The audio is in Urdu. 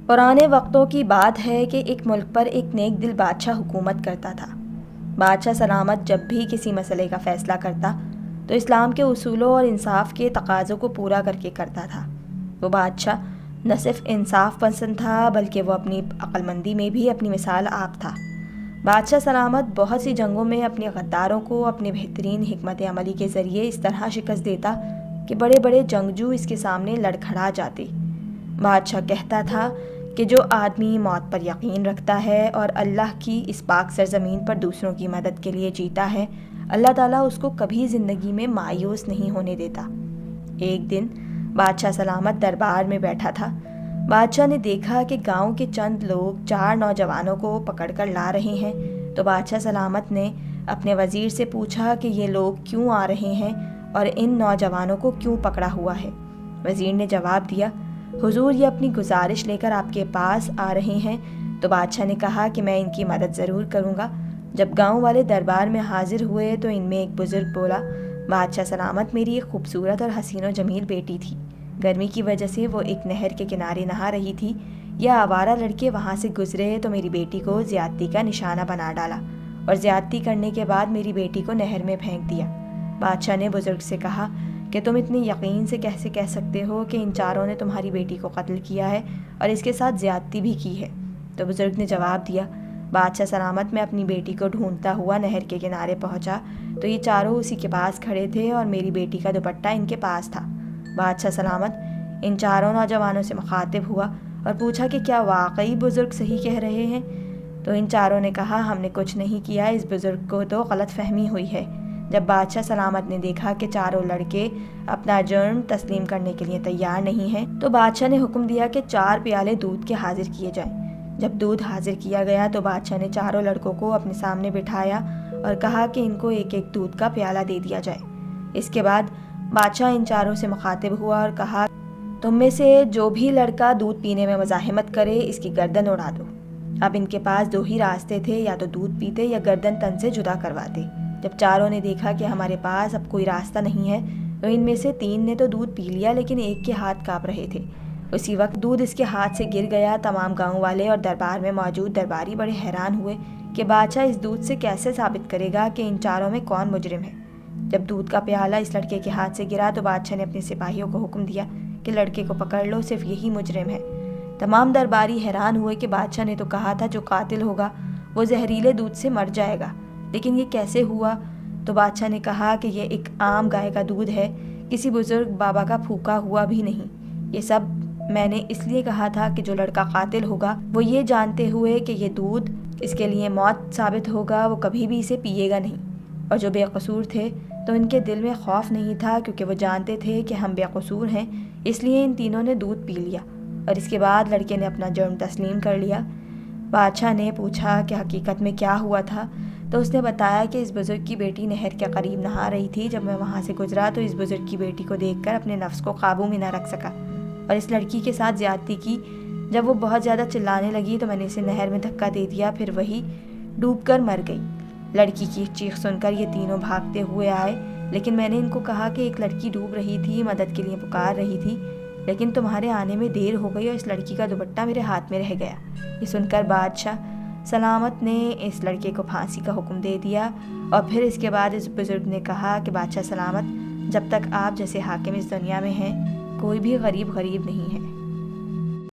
پرانے وقتوں کی بات ہے کہ ایک ملک پر ایک نیک دل بادشاہ حکومت کرتا تھا۔ بادشاہ سلامت جب بھی کسی مسئلے کا فیصلہ کرتا تو اسلام کے اصولوں اور انصاف کے تقاضوں کو پورا کر کے کرتا تھا۔ وہ بادشاہ نہ صرف انصاف پسند تھا بلکہ وہ اپنی عقل مندی میں بھی اپنی مثال آپ تھا۔ بادشاہ سلامت بہت سی جنگوں میں اپنے غداروں کو اپنے بہترین حکمت عملی کے ذریعے اس طرح شکست دیتا کہ بڑے بڑے جنگجو اس کے سامنے لڑکھڑا جاتے۔ بادشاہ کہتا تھا کہ جو آدمی موت پر یقین رکھتا ہے اور اللہ کی اس پاک سرزمین پر دوسروں کی مدد کے لیے جیتا ہے، اللہ تعالیٰ اس کو کبھی زندگی میں مایوس نہیں ہونے دیتا۔ ایک دن بادشاہ سلامت دربار میں بیٹھا تھا۔ بادشاہ نے دیکھا کہ گاؤں کے چند لوگ 4 نوجوانوں کو پکڑ کر لا رہے ہیں، تو بادشاہ سلامت نے اپنے وزیر سے پوچھا کہ یہ لوگ کیوں آ رہے ہیں اور ان نوجوانوں کو کیوں پکڑا ہوا ہے۔ وزیر نے جواب دیا، حضور یہ اپنی گزارش لے کر آپ کے پاس آ رہے ہیں۔ تو بادشاہ نے کہا کہ میں ان کی مدد ضرور کروں گا۔ جب گاؤں والے دربار میں حاضر ہوئے تو ان میں ایک بزرگ بولا، بادشاہ سلامت میری ایک خوبصورت اور حسین و جمیل بیٹی تھی۔ گرمی کی وجہ سے وہ ایک نہر کے کنارے نہا رہی تھی۔ یہ آوارہ لڑکے وہاں سے گزرے تو میری بیٹی کو زیادتی کا نشانہ بنا ڈالا اور زیادتی کرنے کے بعد میری بیٹی کو نہر میں پھینک دیا۔ بادشاہ نے بزرگ سے کہا کہ تم اتنے یقین سے کیسے کہہ سکتے ہو کہ ان 4 نے تمہاری بیٹی کو قتل کیا ہے اور اس کے ساتھ زیادتی بھی کی ہے؟ تو بزرگ نے جواب دیا، بادشاہ سلامت میں اپنی بیٹی کو ڈھونڈتا ہوا نہر کے کنارے پہنچا تو یہ 4 اسی کے پاس کھڑے تھے اور میری بیٹی کا دوپٹہ ان کے پاس تھا۔ بادشاہ سلامت ان 4 نوجوانوں سے مخاطب ہوا اور پوچھا کہ کیا واقعی بزرگ صحیح کہہ رہے ہیں؟ تو ان 4 نے کہا، ہم نے کچھ نہیں کیا، اس بزرگ کو تو غلط فہمی ہوئی ہے۔ جب بادشاہ سلامت نے دیکھا کہ 4 لڑکے اپنا جرم تسلیم کرنے کے لیے تیار نہیں ہیں تو بادشاہ نے حکم دیا کہ 4 پیالے دودھ کے حاضر کیے جائیں۔ جب دودھ حاضر کیا گیا تو بادشاہ نے 4 لڑکوں کو اپنے سامنے بٹھایا اور کہا کہ ان کو ایک ایک دودھ کا پیالہ دے دیا جائے۔ اس کے بعد بادشاہ ان 4 سے مخاطب ہوا اور کہا، تم میں سے جو بھی لڑکا دودھ پینے میں مزاحمت کرے اس کی گردن اڑا دو۔ اب ان کے پاس 2 ہی راستے تھے، یا تو دودھ پیتے یا گردن تن سے جدا کرواتے۔ جب 4 نے دیکھا کہ ہمارے پاس اب کوئی راستہ نہیں ہے تو ان میں سے 3 نے تو دودھ پی لیا لیکن ایک کے ہاتھ کانپ رہے تھے۔ اسی وقت دودھ اس کے ہاتھ سے گر گیا۔ تمام گاؤں والے اور دربار میں موجود درباری بڑے حیران ہوئے کہ بادشاہ اس دودھ سے کیسے ثابت کرے گا کہ ان 4 میں کون مجرم ہے۔ جب دودھ کا پیالہ اس لڑکے کے ہاتھ سے گرا تو بادشاہ نے اپنے سپاہیوں کو حکم دیا کہ لڑکے کو پکڑ لو، صرف یہی مجرم ہے۔ تمام درباری حیران ہوئے کہ بادشاہ نے تو کہا تھا جو قاتل ہوگا وہ زہریلے دودھ سے مر جائے گا، لیکن یہ کیسے ہوا؟ تو بادشاہ نے کہا کہ یہ ایک عام گائے کا دودھ ہے، کسی بزرگ بابا کا پھونکا ہوا بھی نہیں۔ یہ سب میں نے اس لیے کہا تھا کہ جو لڑکا قاتل ہوگا وہ یہ جانتے ہوئے کہ یہ دودھ اس کے لیے موت ثابت ہوگا وہ کبھی بھی اسے پیے گا نہیں، اور جو بے قصور تھے تو ان کے دل میں خوف نہیں تھا کیونکہ وہ جانتے تھے کہ ہم بے قصور ہیں، اس لیے ان تینوں نے دودھ پی لیا اور اس کے بعد لڑکے نے اپنا جرم تسلیم کر لیا۔ بادشاہ نے پوچھا کہ حقیقت میں کیا ہوا تھا، تو اس نے بتایا کہ اس بزرگ کی بیٹی نہر کے قریب نہا رہی تھی۔ جب میں وہاں سے گزرا تو اس بزرگ کی بیٹی کو دیکھ کر اپنے نفس کو قابو میں نہ رکھ سکا اور اس لڑکی کے ساتھ زیادتی کی۔ جب وہ بہت زیادہ چلانے لگی تو میں نے اسے نہر میں دھکا دے دیا، پھر وہی ڈوب کر مر گئی۔ لڑکی کی چیخ سن کر یہ تینوں بھاگتے ہوئے آئے، لیکن میں نے ان کو کہا کہ ایک لڑکی ڈوب رہی تھی، مدد کے لیے پکار رہی تھی، لیکن تمہارے آنے میں دیر ہو گئی اور اس لڑکی کا دوپٹہ میرے ہاتھ میں رہ گیا۔ یہ سن کر بادشاہ سلامت نے اس لڑکے کو پھانسی کا حکم دے دیا، اور پھر اس کے بعد اس بزرگ نے کہا کہ بادشاہ سلامت، جب تک آپ جیسے حاکم اس دنیا میں ہیں کوئی بھی غریب نہیں ہے۔